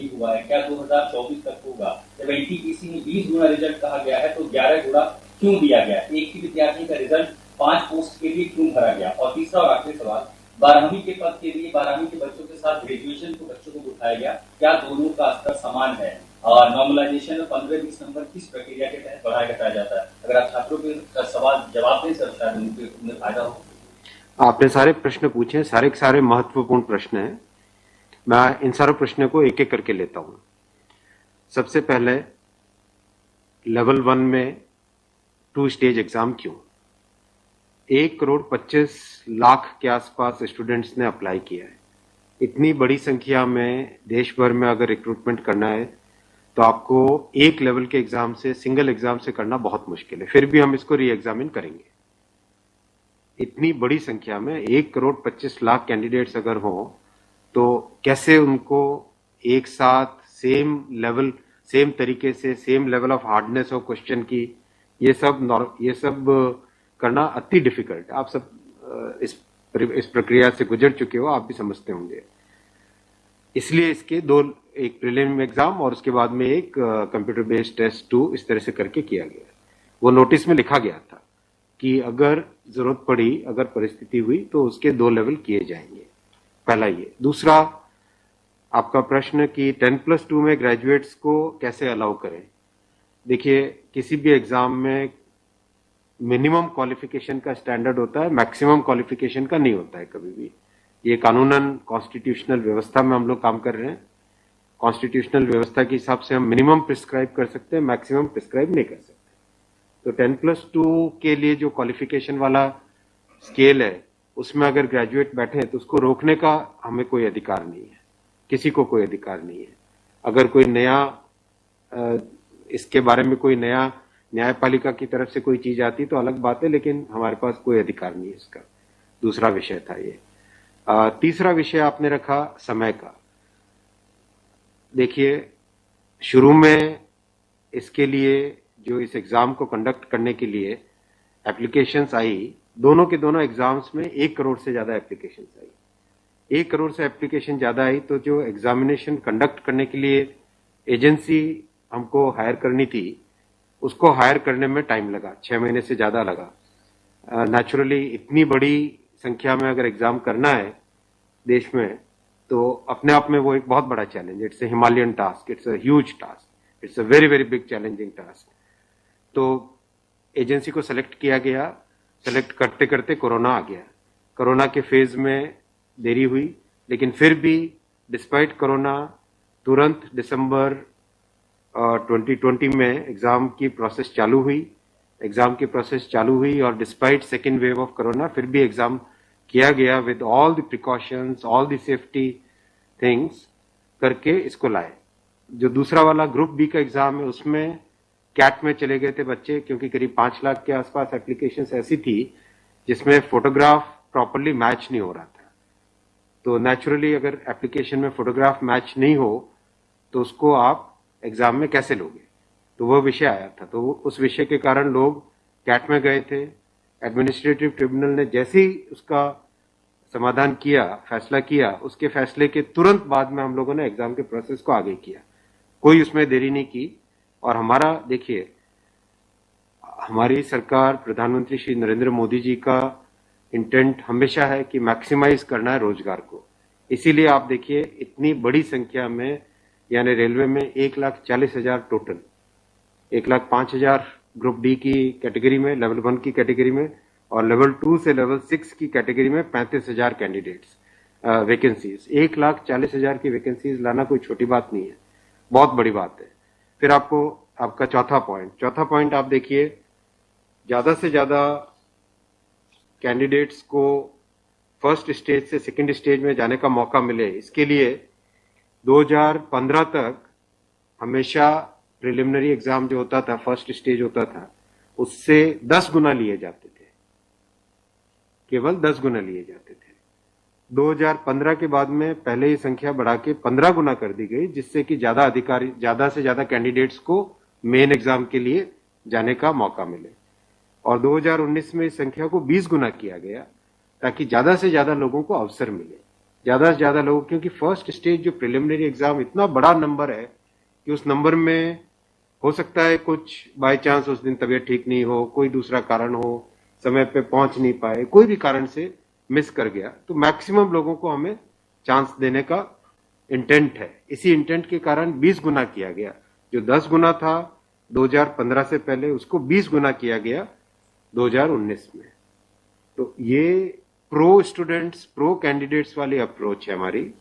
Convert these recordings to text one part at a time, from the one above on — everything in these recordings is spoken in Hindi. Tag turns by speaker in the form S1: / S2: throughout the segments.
S1: नहीं हुआ है, क्या 2024 तक होगा? जब एनटीपीसी में 20 गुना रिजल्ट कहा गया है तो 11 गुना क्यों दिया गया? एक ही विद्यार्थी का रिजल्ट 5 पोस्ट के लिए क्यों भरा गया? और तीसरा और आखिरी सवाल, 12वीं के पद के लिए 12वीं के बच्चों के साथ ग्रेजुएशन के बच्चों को उठाया गया, क्या दोनों का स्तर समान है? और नॉर्मलाइजेशन में 15-20 नंबर किस प्रक्रिया के तहत बढ़ाया घटाया जाता है? अगर आप छात्रों के सवाल जवाब दें सर, शायद उन्हें फायदा हो।
S2: आपने सारे प्रश्न पूछे, सारे महत्वपूर्ण प्रश्न हैं। मैं इन सारे प्रश्नों को एक एक करके लेता हूं। सबसे पहले लेवल 1 में 2 स्टेज एग्जाम क्यों? 1,25,00,000 के आसपास स्टूडेंट्स ने अप्लाई किया है। इतनी बड़ी संख्या में देश भर में अगर रिक्रूटमेंट करना है तो आपको एक लेवल के एग्जाम से, सिंगल एग्जाम से करना बहुत मुश्किल है। फिर भी हम इसको री एग्जामिन करेंगे। इतनी बड़ी संख्या में 1,25,00,000 कैंडिडेट्स अगर हो तो कैसे उनको एक साथ सेम तरीके से same level of hardness of question की, ये सब करना अति डिफिकल्ट। आप सब इस प्रक्रिया से गुजर चुके हो, आप भी समझते होंगे। इसलिए इसके दो, एक प्रीलिम एग्जाम और उसके बाद में एक कंप्यूटर बेस्ड टेस्ट 2 इस तरह से करके किया गया। वो नोटिस में लिखा गया था कि अगर जरूरत पड़ी, अगर परिस्थिति हुई तो उसके 2 लेवल किए जाएंगे। पहला ये। दूसरा आपका प्रश्न कि 10+2 में ग्रेजुएट्स को कैसे अलाउ करें। देखिए, किसी भी एग्जाम में मिनिमम क्वालिफिकेशन का स्टैंडर्ड होता है, मैक्सिमम क्वालिफिकेशन का नहीं होता है कभी भी। ये कानूनन कॉन्स्टिट्यूशनल व्यवस्था में हम लोग काम कर रहे हैं। कॉन्स्टिट्यूशनल व्यवस्था के हिसाब से हम मिनिमम प्रिस्क्राइब कर सकते हैं, मैक्सिमम प्रिस्क्राइब नहीं कर सकते। तो 10+2 के लिए जो क्वालिफिकेशन वाला स्केल है, उसमें अगर ग्रेजुएट बैठे हैं तो उसको रोकने का हमें कोई अधिकार नहीं है, किसी को कोई अधिकार नहीं है। अगर कोई नया इसके बारे में कोई नया न्यायपालिका की तरफ से कोई चीज आती तो अलग बात है, लेकिन हमारे पास कोई अधिकार नहीं है इसका। दूसरा विषय था ये। तीसरा विषय आपने रखा समय का। देखिए, शुरू में इसके लिए जो इस एग्जाम को कंडक्ट करने के लिए एप्लीकेशंस आई, दोनों के दोनों एग्जाम्स में 1 करोड़ से ज्यादा एप्लीकेशंस आई। 1 करोड़ से एप्लीकेशन ज्यादा आई तो जो एग्जामिनेशन कंडक्ट करने के लिए एजेंसी हमको हायर करनी थी, उसको हायर करने में टाइम लगा, 6 महीने से ज्यादा लगा। नेचुरली इतनी बड़ी संख्या में अगर एग्जाम करना है देश में तो अपने आप में वो एक बहुत बड़ा challenge. It's a Himalayan task, it's a huge task, it's a very very big challenging task. तो एजेंसी को सेलेक्ट किया गया। सेलेक्ट करते करते कोरोना आ गया। कोरोना के फेज में देरी हुई, लेकिन फिर भी डिस्पाइट कोरोना तुरंत दिसंबर 2020 में एग्जाम की प्रोसेस चालू हुई और despite second wave of corona फिर भी एग्जाम किया गया with all the precautions, all the safety things करके इसको लाए। जो दूसरा वाला ग्रुप बी का एग्जाम है उसमें कैट में चले गए थे बच्चे, क्योंकि करीब 5 लाख के आसपास एप्लीकेशंस ऐसी थी जिसमें फोटोग्राफ प्रॉपरली मैच नहीं हो रहा था। तो नेचुरली अगर एप्लीकेशन में फोटोग्राफ मैच नहीं हो तो उसको आप एग्जाम में कैसे लोगे, तो वो विषय आया था। तो उस विषय के कारण लोग कैट में गए थे। एडमिनिस्ट्रेटिव ट्रिब्यूनल ने जैसे ही उसका समाधान किया, फैसला किया, उसके फैसले के तुरंत बाद में हम लोगों ने एग्जाम के प्रोसेस को आगे किया, कोई उसमें देरी नहीं की। और हमारा, देखिए, हमारी सरकार, प्रधानमंत्री श्री नरेंद्र मोदी जी का इंटेंट हमेशा है कि मैक्सिमाइज करना है रोजगार को। इसीलिए आप देखिए इतनी बड़ी संख्या में, यानी रेलवे में 1,40,000 टोटल, 1,05,000 ग्रुप डी की कैटेगरी में, लेवल 1 की कैटेगरी में, और लेवल 2 से लेवल 6 की कैटेगरी में 35,000 कैंडिडेट्स वैकेंसीज। 1,40,000 की वैकेंसीज लाना कोई छोटी बात नहीं है, बहुत बड़ी बात है। फिर आपका चौथा पॉइंट आप देखिए, ज्यादा से ज्यादा कैंडिडेट्स को फर्स्ट स्टेज से सेकंड स्टेज में जाने का मौका मिले, इसके लिए 2015 तक हमेशा प्रिलिमिनरी एग्जाम जो होता था, फर्स्ट स्टेज होता था, उससे 10 गुना लिए जाते थे, केवल 10 गुना लिए जाते थे। 2015 के बाद में पहले ही संख्या बढ़ा के 15 गुना कर दी गई, जिससे कि ज्यादा से ज्यादा कैंडिडेट्स को मेन एग्जाम के लिए जाने का मौका मिले। और 2019 में इस संख्या को 20 गुना किया गया ताकि ज्यादा से ज्यादा लोगों को अवसर मिले। ज्यादा से ज्यादा लोग, क्योंकि फर्स्ट स्टेज जो प्रिलिमिनरी एग्जाम इतना बड़ा नंबर है कि उस नंबर में हो सकता है कुछ बाय चांस उस दिन तबीयत ठीक नहीं हो, कोई दूसरा कारण हो, समय पे पहुंच नहीं पाए, कोई भी कारण से मिस कर गया, तो मैक्सिमम लोगों को हमें चांस देने का इंटेंट है। इसी इंटेंट के कारण 20 गुना किया गया। जो 10 गुना था 2015 से पहले, उसको 20 गुना किया गया 2019 में। तो ये प्रो स्टूडेंट्स, प्रो कैंडिडेट्स वाली अप्रोच है हमारी,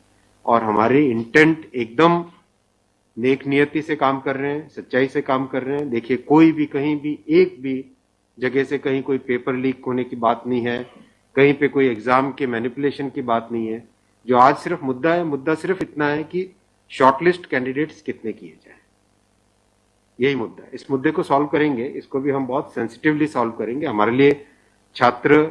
S2: और हमारी इंटेंट एकदम नेक नियति से काम कर रहे हैं, सच्चाई से काम कर रहे हैं। देखिए, कोई भी कहीं भी एक भी जगह से कहीं कोई पेपर लीक होने की बात नहीं है, कहीं पे कोई एग्जाम के मैनिपुलेशन की बात नहीं है। जो आज सिर्फ मुद्दा है, मुद्दा सिर्फ इतना है कि शॉर्टलिस्ट कैंडिडेट्स कितने किए जाए, यही मुद्दा है। इस मुद्दे को सॉल्व करेंगे, इसको भी हम बहुत सेंसिटिवली सॉल्व करेंगे। हमारे लिए छात्र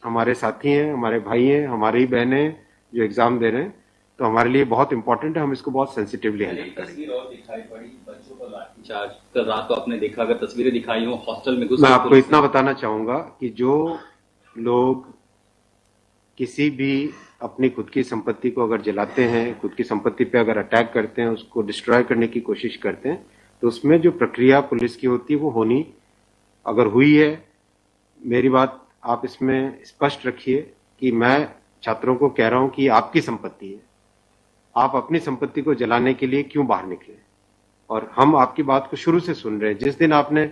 S2: हमारे साथी हैं, हमारे भाई हैं, हमारी बहनें जो एग्जाम दे रहे हैं, तो हमारे लिए बहुत इंपॉर्टेंट है। हम इसको बहुत सेंसिटिवली हैंडल करेंगे।
S1: तस्वीर और दिखाई पड़ी बच्चों को लाठीचार्ज कल रात को आपने देखा, अगर तस्वीरें दिखाई हो हॉस्टल में घुस,
S2: मैं आपको इतना बताना चाहूंगा कि जो लोग किसी भी अपनी खुद की संपत्ति को अगर जलाते हैं, खुद की संपत्ति पे अगर अटैक करते हैं, उसको डिस्ट्रॉय करने की कोशिश करते हैं, तो उसमें जो प्रक्रिया पुलिस की होती है वो होनी, अगर हुई है, मेरी बात आप इसमें स्पष्ट रखिए कि मैं छात्रों को कह रहा हूं कि आपकी संपत्ति है, आप अपनी संपत्ति को जलाने के लिए क्यों बाहर निकले। और हम आपकी बात को शुरू से सुन रहे हैं। जिस दिन आपने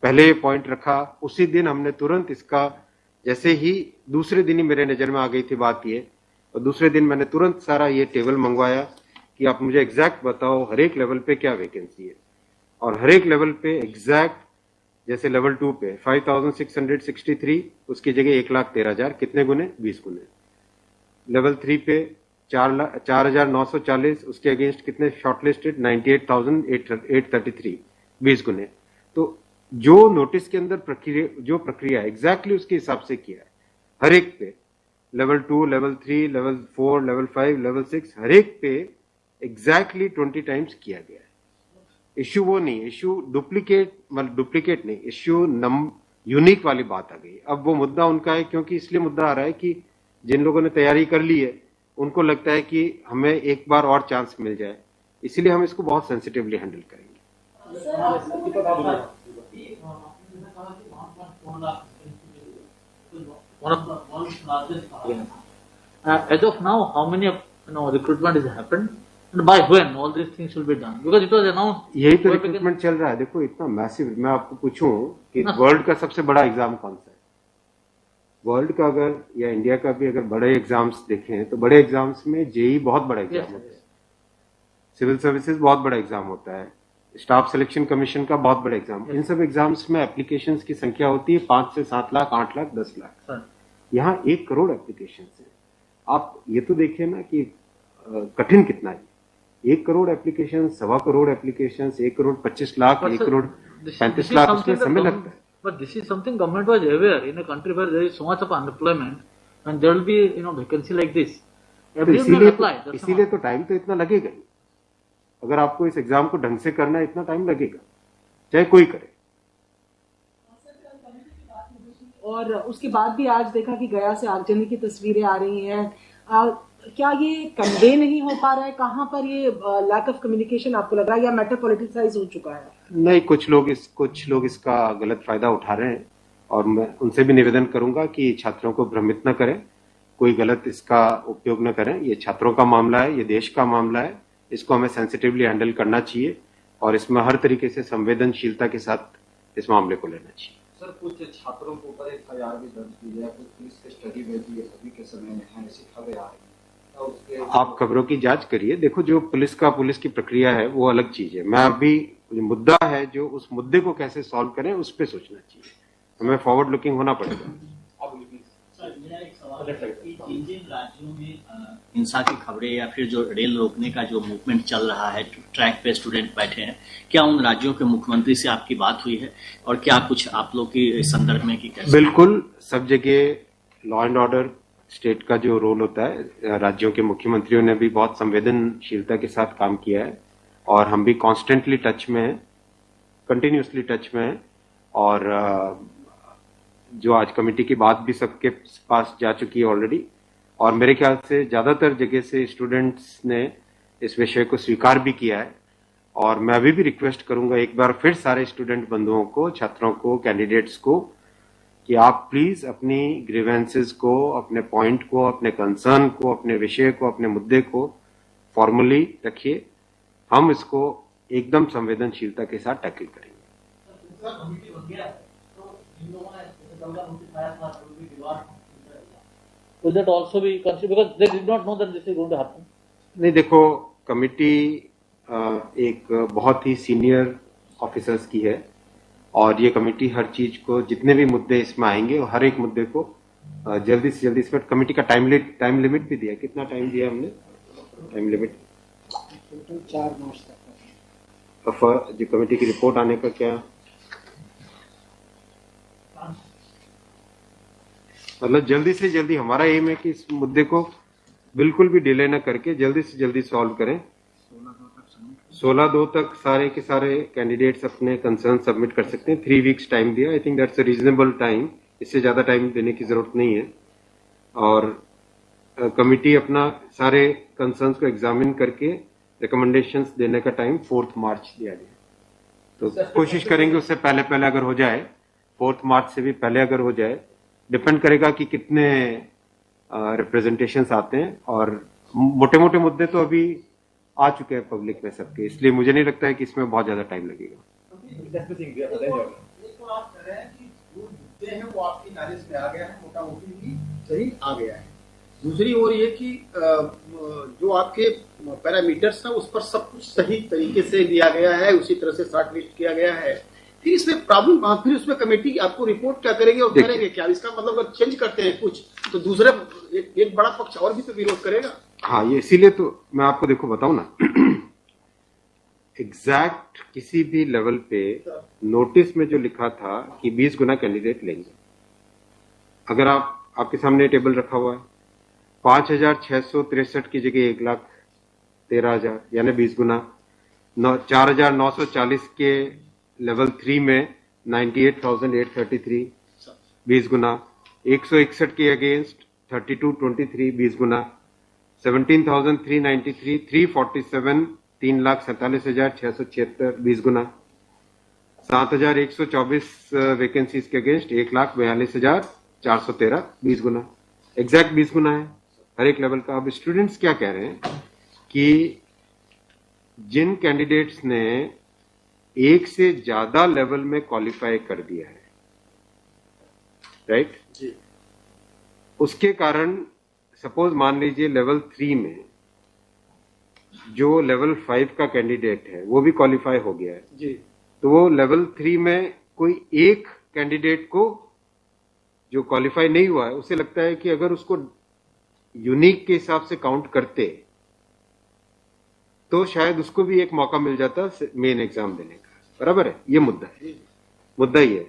S2: पहले ये पॉइंट रखा, उसी दिन हमने तुरंत इसका, जैसे ही दूसरे दिन ही मेरे नजर में आ गई थी बात ये, और दूसरे दिन मैंने तुरंत सारा ये टेबल मंगवाया कि आप मुझे एग्जैक्ट बताओ हर एक लेवल पे क्या वैकेंसी है। और हर एक लेवल पे एग्जैक्ट, जैसे लेवल 2 पे 5663, उसकी जगह 1,13,000, कितने गुने? 20 गुने। लेवल 3 पे 4,940, उसके अगेंस्ट कितने शॉर्टलिस्टेड? 98,833, 20 गुने। तो जो नोटिस के अंदर प्रक्रिया एग्जैक्टली उसके हिसाब से किया है, हर एक पे, level 2, level 3, level 4, level 5, level 6, हर एक पे एग्जैक्टली 20 टाइम्स किया गया है। इश्यू वो नहीं, इश्यू डुप्लीकेट नहीं, इश्यू यूनिक वाली बात आ गई। अब वो मुद्दा उनका है, क्योंकि इसलिए मुद्दा आ रहा है कि जिन लोगों ने तैयारी कर ली है उनको लगता है कि हमें एक बार और चांस मिल जाए, इसीलिए हम इसको बहुत सेंसिटिवली हैंडल करेंगे।
S3: As of now, how many recruitment has happened and by when all these things will be done? Because it was announced.
S2: यही तो रिक्रूटमेंट चल रहा है। देखो, इतना मैसिव, मैं आपको पूछूं कि वर्ल्ड का सबसे बड़ा एग्जाम कौन सा है? वर्ल्ड का अगर, या इंडिया का भी अगर बड़े एग्जाम्स देखें, तो बड़े एग्जाम्स में जेई बहुत बड़ा एग्जाम होता है, सिविल सर्विसेज बहुत बड़ा एग्जाम होता है, स्टाफ सिलेक्शन कमीशन का बहुत बड़ा एग्जाम। इन सब एग्जाम्स में एप्लीकेशंस की संख्या होती है 5 से 7 लाख, 8 लाख, 10 लाख। यहाँ 1 करोड़ एप्लीकेशंस है। आप ये तो देखिए ना कि कठिन कितना है। 1 करोड़ एप्लीकेशन, 1.25 करोड़ एप्लीकेशन, 1 करोड़ 25 लाख, 1 करोड़ 35 लाख, उसमें समय लगता है।
S3: But this is something government was aware in a country where there is so much of unemployment, and there will be vacancy like this.
S2: इसीलिए तो टाइम तो इतना लगेगा ही। अगर आपको इस एग्जाम को ढंग से करना है, इतना टाइम लगेगा, चाहे कोई करे।
S4: और उसके बाद भी आज देखा कि गया से आगजनी की तस्वीरें आ रही हैं। क्या ये कन्वे नहीं हो पा रहा है? कहाँ पर ये लैक ऑफ कम्युनिकेशन आपको लग रहा है, या मैटर पॉलिटिसाइज हो चुका है?
S2: नहीं, कुछ लोग इसका गलत फायदा उठा रहे हैं, और मैं उनसे भी निवेदन करूंगा कि छात्रों को भ्रमित न करें, कोई गलत इसका उपयोग न करें। ये छात्रों का मामला है, ये देश का मामला है, इसको हमें सेंसिटिवली हैंडल करना चाहिए, और इसमें हर तरीके से संवेदनशीलता के साथ इस मामले को लेना चाहिए।
S5: सर, कुछ छात्रों के ऊपर FIR भी दर्ज की जाए, कुछ पुलिस की स्टडी में भी अभी के समय में है, ऐसी खबरें आ रही हैं।
S2: आप खबरों की जांच करिए। देखो, जो पुलिस की प्रक्रिया है वो अलग चीज है। मैं अभी मुद्दा है, जो उस मुद्दे को कैसे सॉल्व करें उस पर सोचना चाहिए, हमें फॉरवर्ड लुकिंग होना पड़ेगा।
S1: जिन राज्यों में हिंसा की खबरें या फिर जो रेल रोकने का जो मूवमेंट चल रहा है, ट्रैक पे स्टूडेंट बैठे हैं, क्या उन राज्यों के मुख्यमंत्री से आपकी बात हुई है, और क्या कुछ आप लोग के संदर्भ में की कैसे?
S2: बिल्कुल, सब जगह लॉ एंड ऑर्डर स्टेट का जो रोल होता है, राज्यों के मुख्यमंत्रियों ने भी बहुत संवेदनशीलता के साथ काम किया है, और हम भी कॉन्स्टेंटली टच में हैं, कंटिन्यूसली टच में हैं। और जो आज कमेटी की बात भी सबके पास जा चुकी है ऑलरेडी, और मेरे ख्याल से ज्यादातर जगह से स्टूडेंट्स ने इस विषय को स्वीकार भी किया है। और मैं अभी भी रिक्वेस्ट करूंगा एक बार फिर सारे स्टूडेंट बंधुओं को, छात्रों को, कैंडिडेट्स को कि आप प्लीज अपनी ग्रीवेंसेस को, अपने पॉइंट को, अपने कंसर्न को, अपने विषय को, अपने मुद्दे को फॉर्मली रखिए। हम इसको एकदम संवेदनशीलता के साथ टैकल करेंगे।
S3: Will that also be considered because they did not know that this is going to happen?
S2: नहीं, देखो, कमिटी एक बहुत ही सीनियर ऑफिसर्स की है और ये कमेटी हर चीज को, जितने भी मुद्दे इसमें आएंगे, हर एक मुद्दे को जल्दी से जल्दी, इसमें कमेटी का टाइम लिमिट भी दिया। कितना टाइम दिया हमने? टाइम लिमिट
S4: 4 मार्च तक।
S2: जो कमेटी की रिपोर्ट आने का क्या मतलब, जल्दी से जल्दी हमारा एम है कि इस मुद्दे को बिल्कुल भी डिले न करके जल्दी से जल्दी सॉल्व करें। 16/2 तक सारे के सारे कैंडिडेट्स अपने कंसर्न सबमिट कर सकते हैं। 3 वीक्स टाइम दिया। I think that's a reasonable time. इससे ज्यादा टाइम देने की जरूरत नहीं है। और कमिटी अपना सारे कंसर्न्स को एग्जामिन करके रिकमेंडेशंस देने का टाइम 4 मार्च दिया गया। तो कोशिश करेंगे उससे पहले अगर हो जाए, 4 मार्च से भी पहले अगर हो जाए। डिपेंड करेगा कि कितने रिप्रेजेंटेशंस आते हैं। और मोटे मोटे मुद्दे तो अभी आ चुके हैं पब्लिक में सबके, इसलिए मुझे नहीं लगता है कि इसमें बहुत ज्यादा टाइम लगेगा।
S6: वो आपकी नॉलेज में आ गया है, मोटा मोटी सही आ गया है। दूसरी ओर ये कि जो आपके पैरामीटर्स हैं उस पर सब कुछ सही तरीके से लिया गया है, उसी तरह से शॉर्ट लिस्ट किया गया है। फिर इसमें प्रॉब्लम, फिर उसमें कमेटी आपको रिपोर्ट क्या करेगी और करेंगे क्या? इसका मतलब अगर चेंज करते हैं कुछ तो दूसरे एक बड़ा पक्ष और भी तो विरोध करेगा।
S2: हाँ, ये इसीलिए तो मैं आपको देखो बताऊं ना, एग्जैक्ट किसी भी लेवल पे नोटिस में जो लिखा था कि 20 गुना कैंडिडेट लेंगे, अगर आपके सामने टेबल रखा हुआ है, 5,663 की जगह 1,13,000 यानी 20 गुना। 4,940 के लेवल 3 में 98,833 20 गुना। 161 के अगेंस्ट 3223 20 गुना। 17,393 347 3,47,676 20 गुना। 7,124 वैकेंसीज के अगेंस्ट 1,42,413 20 गुना। एग्जैक्ट 20 गुना है हर एक लेवल का। अब स्टूडेंट्स क्या कह रहे हैं कि जिन कैंडिडेट्स ने एक से ज्यादा लेवल में क्वालिफाई कर दिया है, राइट
S6: जी,
S2: उसके कारण सपोज मान लीजिए लेवल 3 में जो लेवल 5 का कैंडिडेट है वो भी क्वालिफाई हो गया है
S6: जी,
S2: तो वो लेवल 3 में कोई एक कैंडिडेट को जो क्वालिफाई नहीं हुआ है, उसे लगता है कि अगर उसको यूनिक के हिसाब से काउंट करते तो शायद उसको भी एक मौका मिल जाता मेन एग्जाम देने का। बराबर है, ये मुद्दा ही है।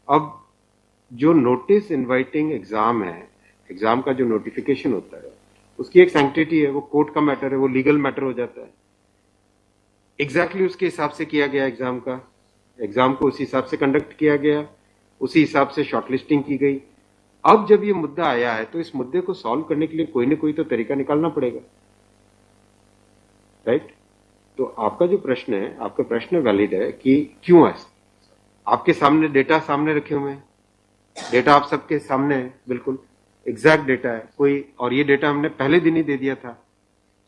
S2: अब जो नोटिस इनवाइटिंग एग्जाम है, एग्जाम का जो नोटिफिकेशन होता है उसकी एक सैंक्टिटी है, वो कोर्ट का मैटर है, वो लीगल मैटर हो जाता है। एग्जैक्टली उसके हिसाब से किया गया एग्जाम को उसी हिसाब से कंडक्ट किया गया, उसी हिसाब से शॉर्टलिस्टिंग की गई। अब जब ये मुद्दा आया है तो इस मुद्दे को सॉल्व करने के लिए कोई ना कोई तो तरीका निकालना पड़ेगा, राइट? तो आपका जो प्रश्न है, आपका प्रश्न वैलिड है कि क्यों है। आपके सामने डेटा सामने रखे हुए हैं, डेटा आप सबके सामने है, बिल्कुल एग्जैक्ट डेटा है कोई, और ये डेटा हमने पहले दिन ही दे दिया था।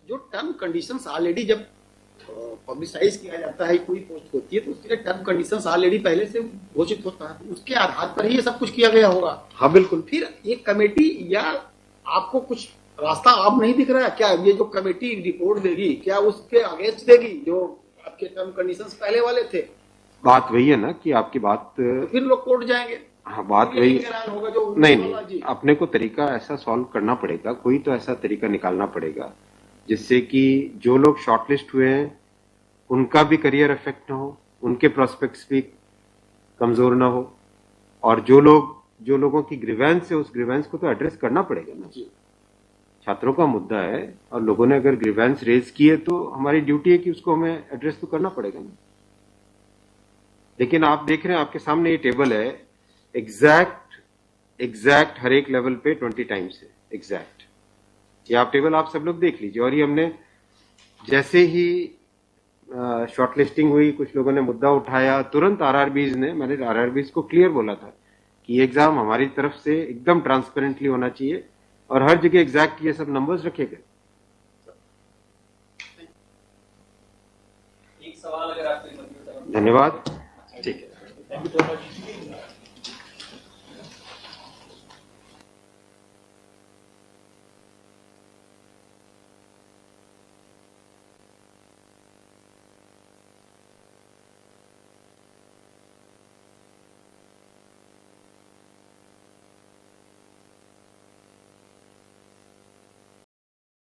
S6: जो टर्म कंडीशंस ऑलरेडी जब पब्लिसाइज किया जाता है, कोई पोस्ट होती है तो उसके लिए टर्म कंडीशंस ऑलरेडी पहले से घोषित होता है, उसके आधार पर ही ये सब कुछ किया गया होगा।
S2: हाँ बिल्कुल।
S6: फिर ये कमेटी या आपको कुछ रास्ता आप नहीं दिख रहा है क्या? ये जो कमेटी रिपोर्ट देगी क्या उसके अगेंस्ट देगी जो आपके टर्म कंडीशंस पहले वाले थे?
S2: बात वही है ना कि आपकी बात,
S6: तो फिर लोग कोर्ट जाएंगे।
S2: हाँ, बात वही
S6: होगा जो
S2: नहीं, अपने को तरीका ऐसा सॉल्व करना पड़ेगा, कोई तो ऐसा तरीका निकालना पड़ेगा जिससे कि जो लोग शॉर्टलिस्ट हुए हैं उनका भी करियर इफेक्ट ना हो, उनके प्रोस्पेक्ट्स भी कमजोर ना हो, और जो लोगों की ग्रीवेंस है उस ग्रीवेंस को तो एड्रेस करना पड़ेगा ना। छात्रों का मुद्दा है और लोगों ने अगर ग्रीवेंस रेज की है तो हमारी ड्यूटी है कि उसको हमें एड्रेस तो करना पड़ेगा ना। लेकिन आप देख रहे हैं आपके सामने ये टेबल है, एग्जैक्ट हर एक लेवल पे 20 टाइम्स है एग्जैक्ट। ये आप टेबल आप सब लोग देख लीजिए। और ये हमने जैसे ही शॉर्टलिस्टिंग हुई, कुछ लोगों ने मुद्दा उठाया, तुरंत मैंने आरआरबीज को क्लियर बोला था कि ये एग्जाम हमारी तरफ से एकदम ट्रांसपेरेंटली होना चाहिए और हर जगह एग्जैक्ट ये सब नंबर्स रखे गए।
S1: एक सवाल अगर आपको
S2: धन्यवाद। ठीक है।
S3: Thank you so much.